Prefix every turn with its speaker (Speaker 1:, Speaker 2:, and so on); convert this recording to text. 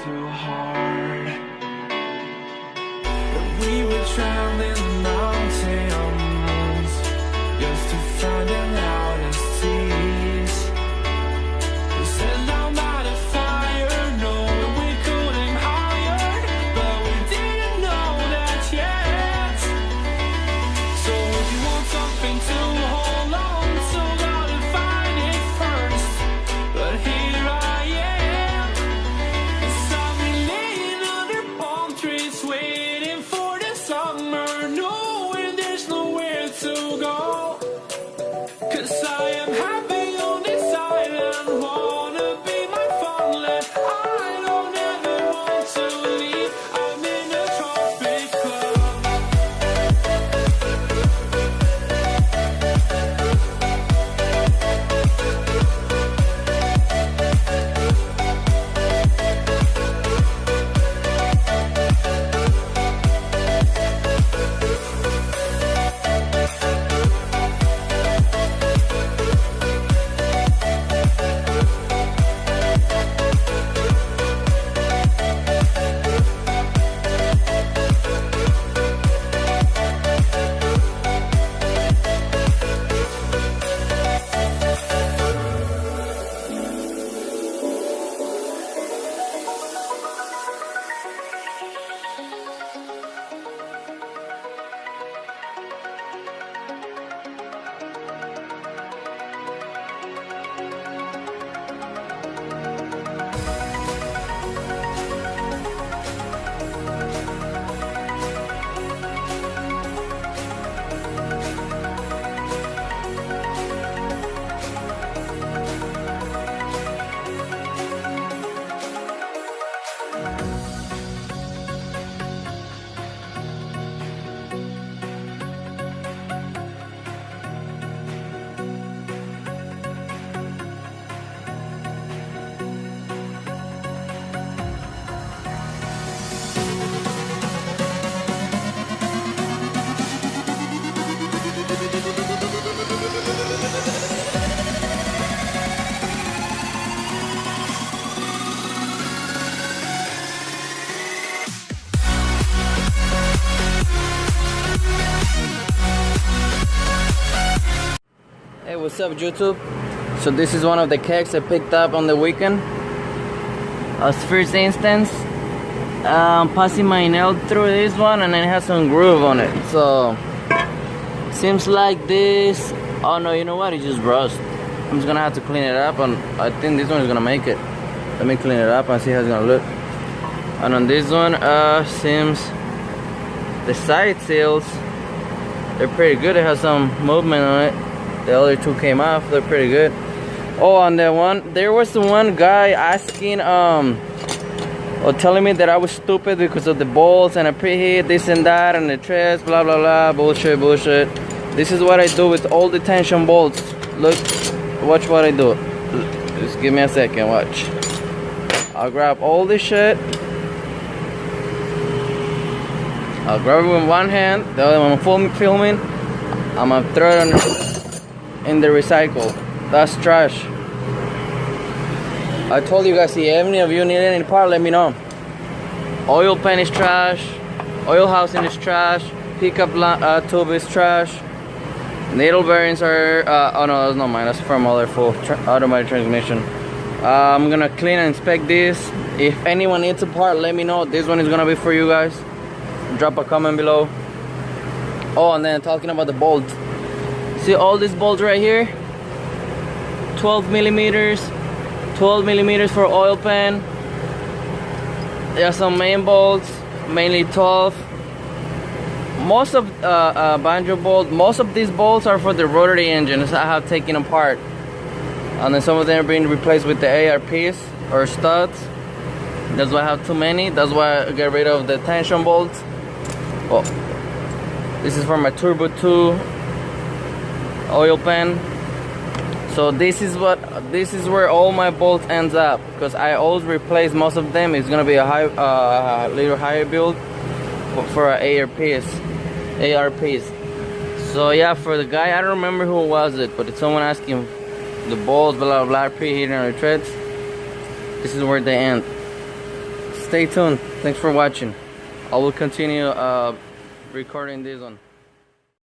Speaker 1: too hard. That we would drown in the mountains just to find the loudest tears. We set down by the fire, knowing we could aim higher, but we didn't know that yet. So if you want something to hold on to, gotta find it first. But here I am, beside me laying under palm trees, waiting for the summer, knowing there's nowhere to go. 'Cause I am happy on this island, wanna be my farmland. I don't ever want to leave, I'm in a tropic club.
Speaker 2: Hey, what's up YouTube? So this is one of the kegs I picked up on the weekend. As first instance, passing my nail through this one and it has some groove on it. So seems like this, oh no, you know what, it just rust. I'm just gonna have to clean it up, and I think this one is gonna make it. Let me clean it up and see how it's gonna look. And on this one, seems the side seals, they're pretty good. It has some movement on it. The other two came off, they're pretty good. Oh, on that one, there was the one guy asking, or telling me that I was stupid because of the bolts and I preheat this and that and the threads, blah blah blah, bullshit, bullshit. This is what I do with all the tension bolts. Look, watch what I do. Just give me a second, watch. I'll grab all this shit. I'll grab it with one hand, the other one I'm filming. I'm gonna throw it in the recycle. That's trash. I told you guys, if any of you need any part, let me know. Oil pan is trash, oil housing is trash, pickup tube is trash, needle bearings are oh no, that's not mine, that's from other full automatic transmission. I'm gonna clean and inspect this. If anyone needs a part, let me know. This one is gonna be for you guys. Drop a comment below. Oh, and then talking about the bolt, see all these bolts right here, 12 millimeters for oil pan. There are some main bolts, mainly 12. Most of banjo bolt, most of these bolts are for the rotary engines I have taken apart, and then some of them are being replaced with the ARPs or studs. That's why I have too many. That's why I get rid of the tension bolts. Oh, this is for my turbo 2 oil pan. So this is where all my bolts ends up, because I always replace most of them. It's gonna be a little higher build for ARPs. So yeah, for the guy, I don't remember who was it, but it's someone asking the bolts, blah blah blah, preheating or treads. This is where they end. stay tuned. Thanks for watching. I will continue recording this one.